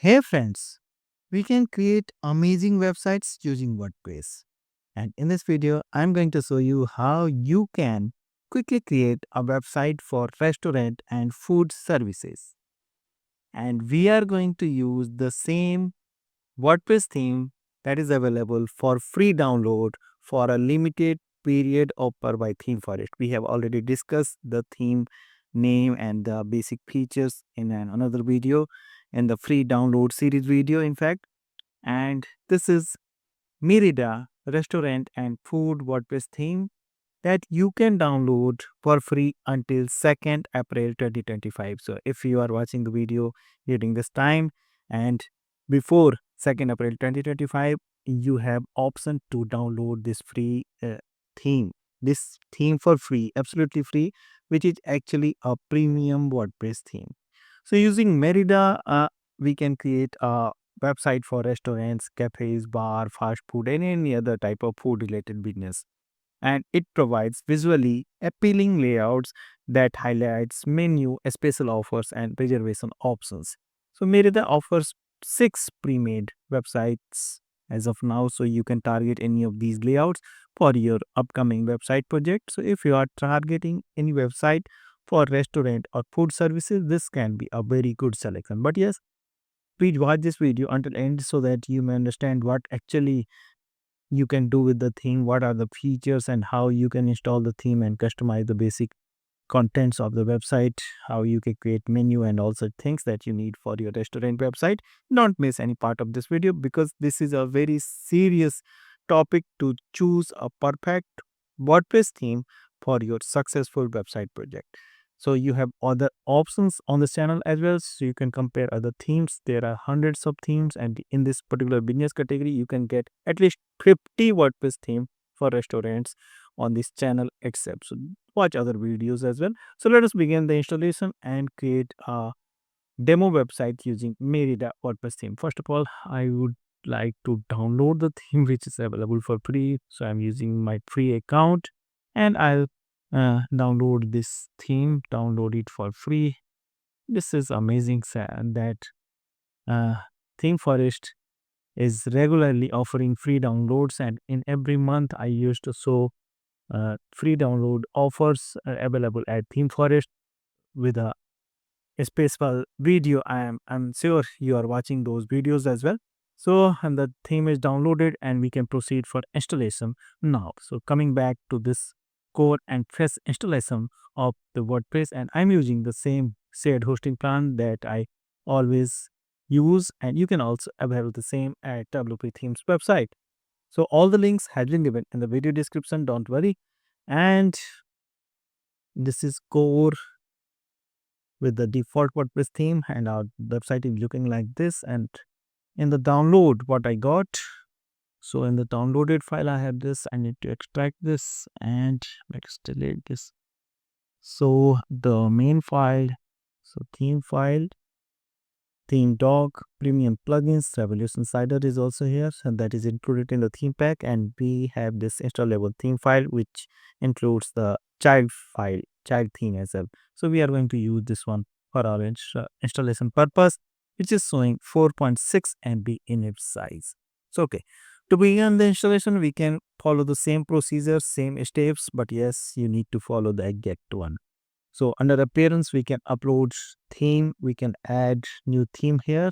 Hey friends, we can create amazing websites using WordPress. And in this video, I'm going to show you how you can quickly create a website for restaurant and food services. And we are going to use the same WordPress theme that is available for free download for a limited period of per by theme for it. We have already discussed the theme name and the basic features in another video in the free download series video in fact. And this is Merida restaurant and food WordPress theme that you can download for free until 2nd April 2025. So if you are watching the video during this time and before 2nd April 2025, you have option to download this free theme. This theme for free, absolutely free, which is actually a premium WordPress theme. So using Merida, we can create a website for restaurants, cafes, bar, fast food, and any other type of food related business, and it provides visually appealing layouts that highlights menu, special offers, and reservation options. So Merida offers 6 pre-made websites as of now, so you can target any of these layouts for your upcoming website project. So if you are targeting any website for restaurant or food services, this can be a very good selection. But yes, please watch this video until end so that you may understand what actually you can do with the theme, what are the features and how you can install the theme and customize the basic contents of the website, how you can create menu and also things that you need for your restaurant website. Don't miss any part of this video because this is a very serious topic to choose a perfect WordPress theme for your successful website project. So you have other options on this channel as well, so you can compare other themes. There are hundreds of themes, and in this particular business category you can get at least 50 WordPress theme for restaurants on this channel itself. So watch other videos as well. So let us begin the installation and create a demo website using Merida WordPress theme. First of all, I would like to download the theme which is available for free. So I'm using my free account and I'll download this theme, download it for free. This is amazing that uh, Theme Forest is regularly offering free downloads, and in every month I used to show free download offers available at Theme Forest with a special video. I'm sure you are watching those videos as well. So and the theme is downloaded and we can proceed for installation now. So coming back to this code and press installation of the WordPress, and I'm using the same shared hosting plan that I always use, and you can also avail the same at WP Themes website. So all the links has been given in the video description, don't worry. And this is core with the default WordPress theme, and our website is looking like this. And in the download what I got, so in the downloaded file I have this. I need to extract this and let's delete this. So the main file, so theme file, theme doc, premium plugins, revolution cider is also here, and that is included in the theme pack. And we have this installable theme file which includes the child file, child theme as well. So we are going to use this one for our installation purpose, which is showing 4.6 MB in its size. So okay, to begin the installation we can follow the same procedure, same steps, but yes, you need to follow the exact one. So under appearance, we can upload theme. We can add new theme here,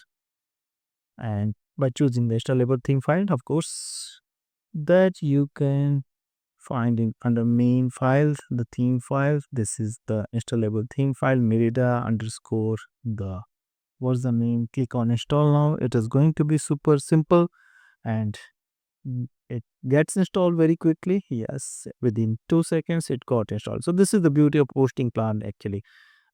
and by choosing the installable theme file, of course, that you can find in under main files, the theme file. This is the installable theme file, Merida underscore the what's the name. Click on install now. It is going to be super simple and it gets installed very quickly. Yes, within 2 seconds it got installed. So this is the beauty of hosting plan actually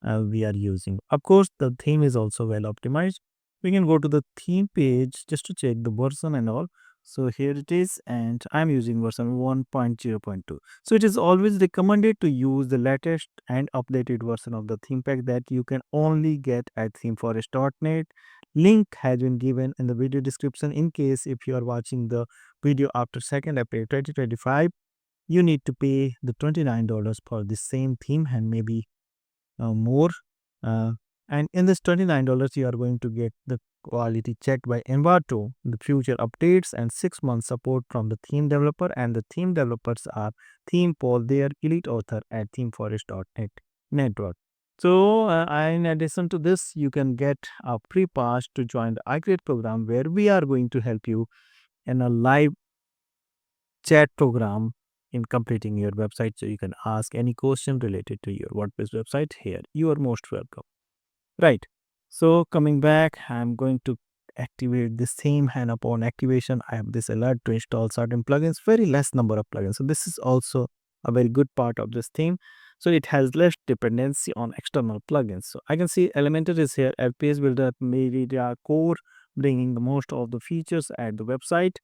we are using. Of course, the theme is also well optimized. We can go to the theme page just to check the version and all. So here it is, and I'm using version 1.0.2. So it is always recommended to use the latest and updated version of the theme pack that you can only get at themeforest.net. Link has been given in the video description. In case if you are watching the video after 2nd April 2025, you need to pay the $29 for the same theme and maybe more. Uh, And in this $29, you are going to get the quality checked by Envato, the future updates, and 6 months support from the theme developer. And the theme developers are Theme Paul, their elite author at themeforest.net network. So, in addition to this, you can get a free pass to join the iCreate program, where we are going to help you in a live chat program in completing your website. So, you can ask any question related to your WordPress website here. You are most welcome. Right. So coming back, I'm going to activate this theme, and upon activation, I have this alert to install certain plugins, very less number of plugins. So this is also a very good part of this theme. So it has less dependency on external plugins. So I can see Elementor is here, LPS Builder, Merida Core, bringing the most of the features at the website.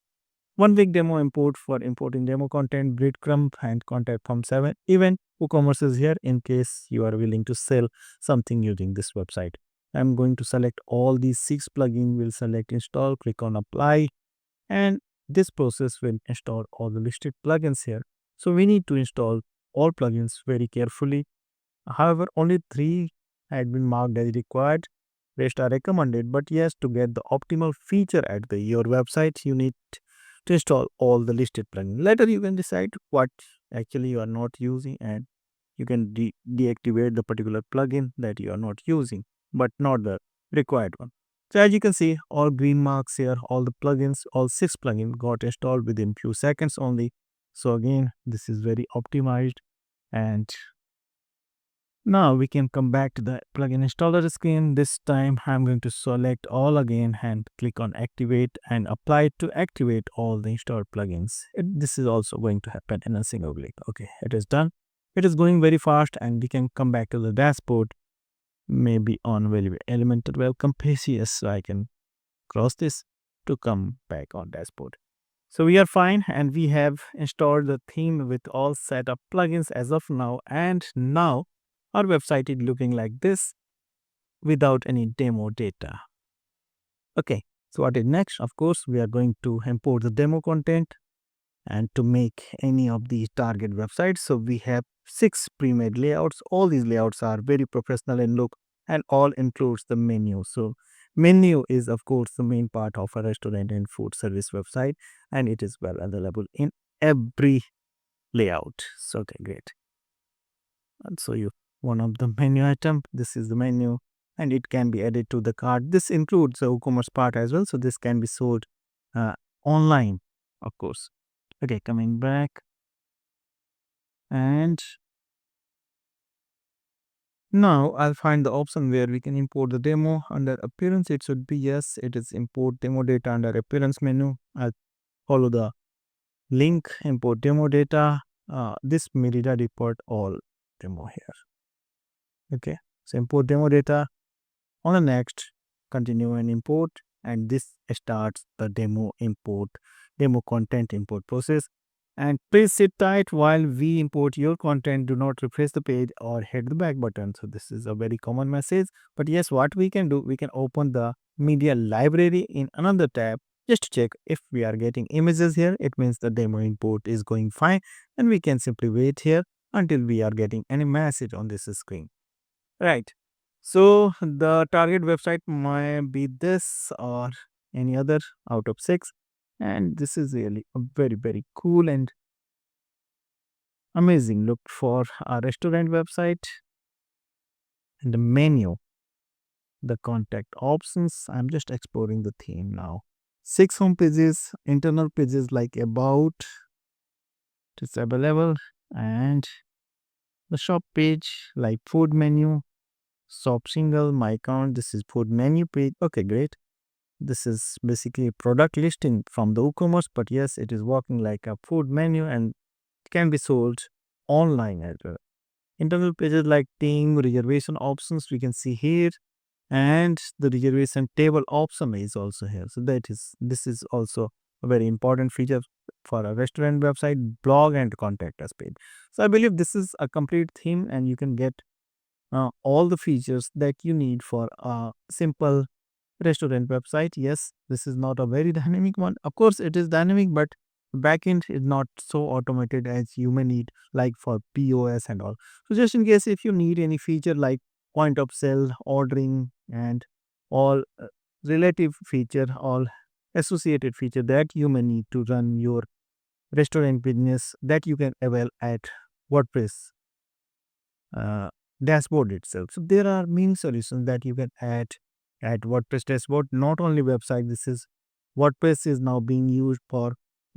1 week demo import for importing demo content, breadcrumb, and contact from 7. Even WooCommerce is here in case you are willing to sell something using this website. I'm going to select all these 6 plugins, will select install, click on apply, and this process will install all the listed plugins here. So we need to install all plugins very carefully. However, only 3 had been marked as required. Rest are recommended, but yes, to get the optimal feature at your website, you need to install all the listed plugins. Later, you can decide what actually you are not using, and you can deactivate the particular plugin that you are not using, but not the required one. So as you can see, all green marks here, all the plugins, all 6 plugins got installed within few seconds only. So again, this is very optimized. And now we can come back to the plugin installer screen. This time I'm going to select all again and click on activate and apply to activate all the installed plugins. This is also going to happen in a single click. Okay, it is done. It is going very fast, and we can come back to the dashboard, maybe on Elementor welcome page. Yes, so I can cross this to come back on dashboard. So we are fine, and we have installed the theme with all set up plugins as of now. And now our website is looking like this without any demo data. Okay, so what is next? Of course, we are going to import the demo content and to make any of these target websites. So we have 6 pre-made layouts. All these layouts are very professional in look, and all includes the menu. So menu is of course the main part of a restaurant and food service website, and it is well available in every layout. So okay, great. I'll show you one of the menu item. This is the menu, and it can be added to the cart. This includes the WooCommerce part as well. So this can be sold online, of course. Okay, coming back, and now I'll find the option where we can import the demo. Under appearance, it should be yes, it is import demo data under appearance menu. I'll follow the link, import demo data. This Merida report all demo here. Okay, so import demo data. On the next, continue and import, and this starts the demo content import process. And please sit tight while we import your content. Do not refresh the page or hit the back button. So this is a very common message. But yes, what we can do, we can open the media library in another tab just to check if we are getting images here. It means the demo import is going fine, and we can simply wait here until we are getting any message on this screen. Right. So the target website might be this or any other out of 6. And this is really a very, very cool and amazing look for a restaurant website. And the menu, the contact options. I'm just exploring the theme now. 6 home pages, internal pages like about, it's available, and the shop page like food menu, shop single, my account. This is food menu page. Okay, great. This is basically a product listing from the WooCommerce, but yes, it is working like a food menu and can be sold online as well. Internal pages like team reservation options we can see here, and the reservation table option is also here. So this is also a very important feature for a restaurant website, blog and contact us page. So I believe this is a complete theme, and you can get all the features that you need for a simple restaurant website. Yes, this is not a very dynamic one. Of course, it is dynamic, but backend is not so automated as you may need, like for POS and all. So just in case if you need any feature like point of sale, ordering, and all relative feature, all associated feature that you may need to run your restaurant business that you can avail at WordPress uh, dashboard itself. So there are many solutions that you can add at WordPress dashboard. Not only website, this is WordPress is now being used for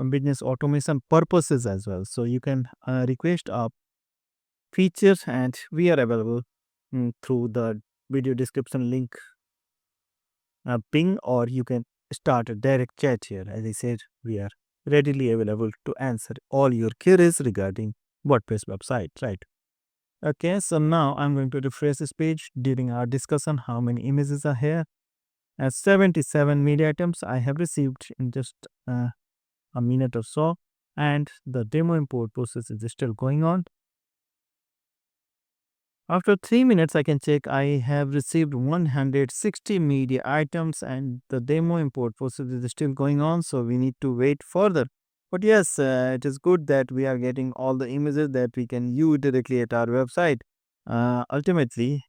business automation purposes as well. So you can request a features and we are available through the video description link ping, or you can start a direct chat here. As I said, we are readily available to answer all your queries regarding WordPress website, right? Okay, so now I'm going to refresh this page. During our discussion, how many images are here? As 77 media items I have received in just a minute or so, and the demo import process is still going on. After 3 minutes, I can check I have received 160 media items and the demo import process is still going on. So we need to wait further. But yes, it is good that we are getting all the images that we can use directly at our website. Ultimately,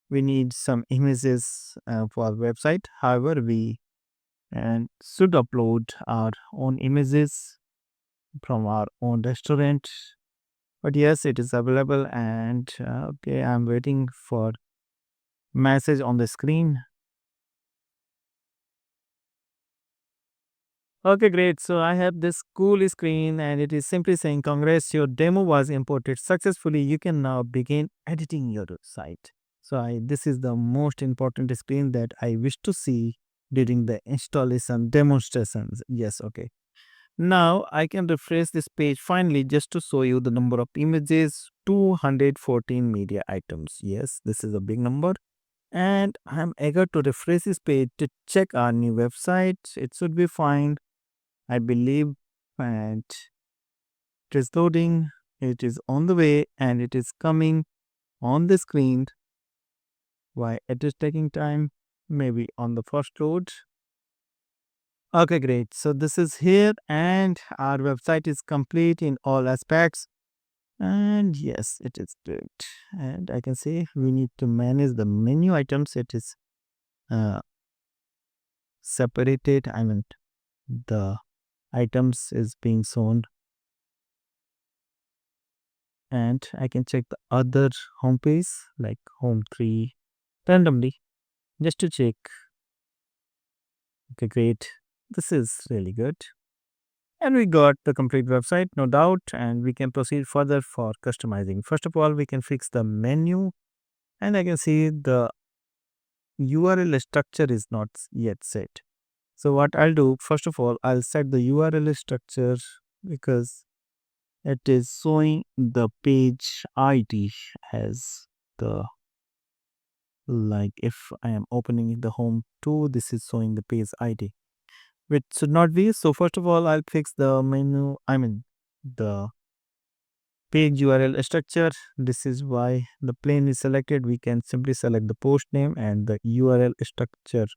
we need some images for our website. However, we should upload our own images from our own restaurant. But yes, it is available, and okay, I'm waiting for message on the screen. Okay, great. So I have this cool screen and it is simply saying, congrats, your demo was imported successfully. You can now begin editing your site. So this is the most important screen that I wish to see during the installation demonstrations. Yes, okay. Now I can refresh this page finally just to show you the number of images, 214 media items. Yes, this is a big number. And I'm eager to refresh this page to check our new website. It should be fine, I believe. And it is loading. It is on the way and it is coming on the screen. Why it is taking time? Maybe on the first load. Okay, great. So this is here and our website is complete in all aspects. And yes, it is great. And I can say we need to manage the menu items. It is uh, separated. I mean, the items is being shown, and I can check the other home page like home 3 randomly just to check. Okay, great. This is really good. And we got the complete website, no doubt, and we can proceed further for customizing. First of all, we can fix the menu, and I can see the URL structure is not yet set. So what I'll do, first of all, I'll set the URL structure because it is showing the page ID as the, like if I am opening the home tool, this is showing the page ID, which should not be. So first of all, I'll fix the menu, I mean the page URL structure. This is why the plane is selected. We can simply select the post name and the URL structure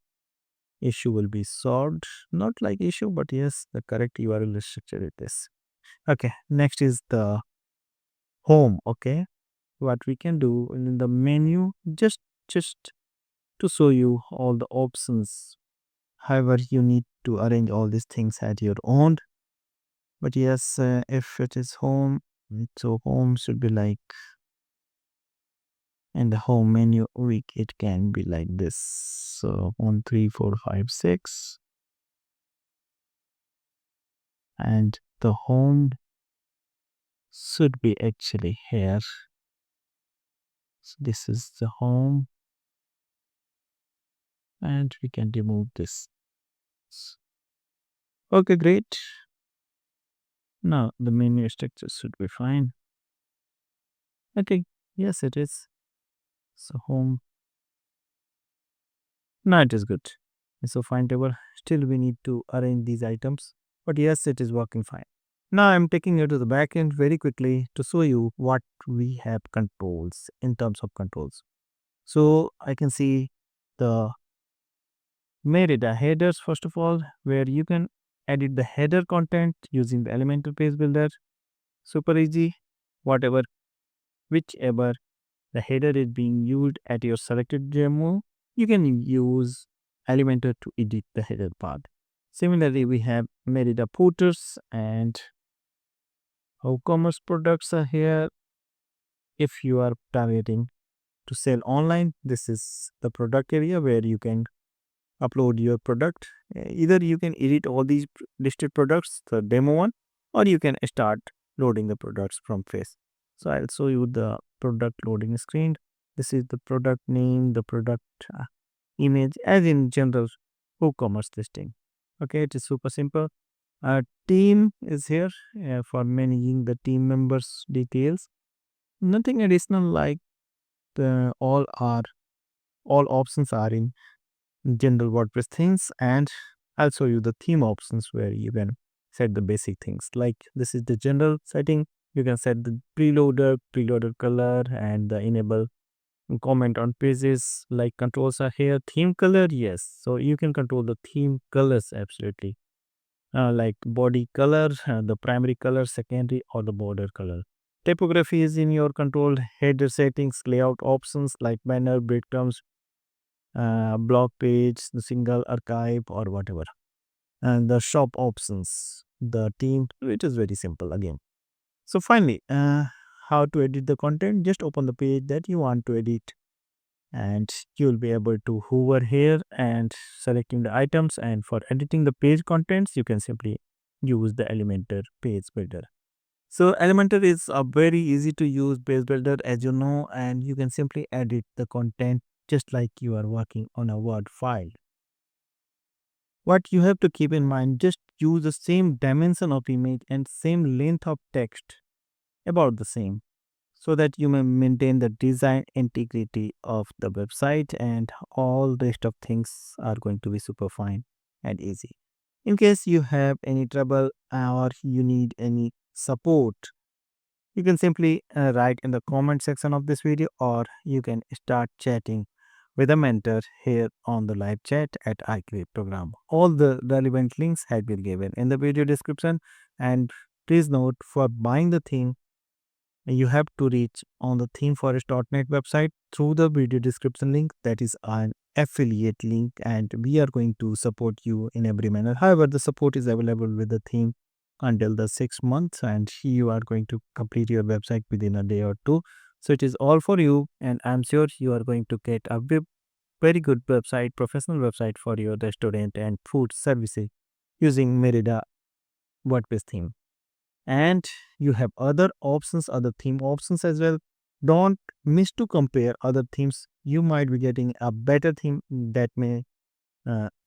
issue will be solved. Not like issue, but yes, the correct URL structure it is. Okay, next is the home. Okay, what we can do in the menu, just to show you all the options. However, you need to arrange all these things at your own. But yes, if it is home, so home should be like, in the home menu week it can be like this. So 1 3 4 5 6, and the home should be actually here. So this is the home, and we can remove this. Okay, great. Now the menu structure should be fine. Okay, yes it is. So home, now it is good. So fine table, still we need to arrange these items, but yes, it is working fine. Now I'm taking you to the back end very quickly to show you what we have controls in terms of controls. So I can see the Merida headers first of all, where you can edit the header content using the Elementor page builder. Super easy, whatever, whichever the header is being used at your selected demo, you can use Elementor to edit the header part. Similarly, we have Merida footers and WooCommerce products are here. If you are targeting to sell online, this is the product area where you can upload your product. Either you can edit all these listed products, the demo one, or you can start loading the products from face. So I'll show you the product loading screen. This is the product name, the product image, as in general WooCommerce listing. Okay, it is super simple. Team is here for managing the team members details. Nothing additional, like all options are in general WordPress things, and I'll show you the theme options where you can set the basic things. Like this is the general setting. You can set the preloader color, and the enable comment on pages. Like controls are here. Theme color, yes, so you can control the theme colors absolutely. Like body color, the primary color, secondary, or the border color. Typography is in your control. Header settings, layout options like banner, breadcrumbs, blog page, the single archive, or whatever. And the shop options, the theme, it is very simple again. So finally, how to edit the content? Just open the page that you want to edit, and you'll be able to hover here and selecting the items. And for editing the page contents, you can simply use the Elementor page builder. So Elementor is a very easy to use page builder, as you know, and you can simply edit the content just like you are working on a Word file. What you have to keep in mind, just use the same dimension of image and same length of text, about the same, so that you may maintain the design integrity of the website, and all rest of things are going to be super fine and easy. In case you have any trouble or you need any support, you can simply write in the comment section of this video, or you can start chatting with a mentor here on the live chat at iCreate program. All the relevant links have been given in the video description. And please note, for buying the theme, you have to reach on the themeforest.net website through the video description link. That is an affiliate link, and we are going to support you in every manner. However, the support is available with the theme until the 6 months, and you are going to complete your website within a day or two. So it is all for you, and I'm sure you are going to get a very good website, professional website for your restaurant and food services using Merida WordPress theme. And you have other options, other theme options as well. Don't miss to compare other themes. You might be getting a better theme that may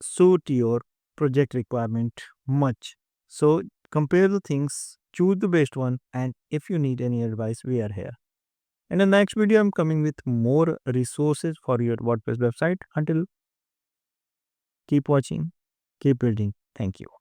suit your project requirement much. So compare the things, choose the best one, and if you need any advice, we are here. In the next video, I'm coming with more resources for your WordPress website. Until, keep watching, keep building. Thank you.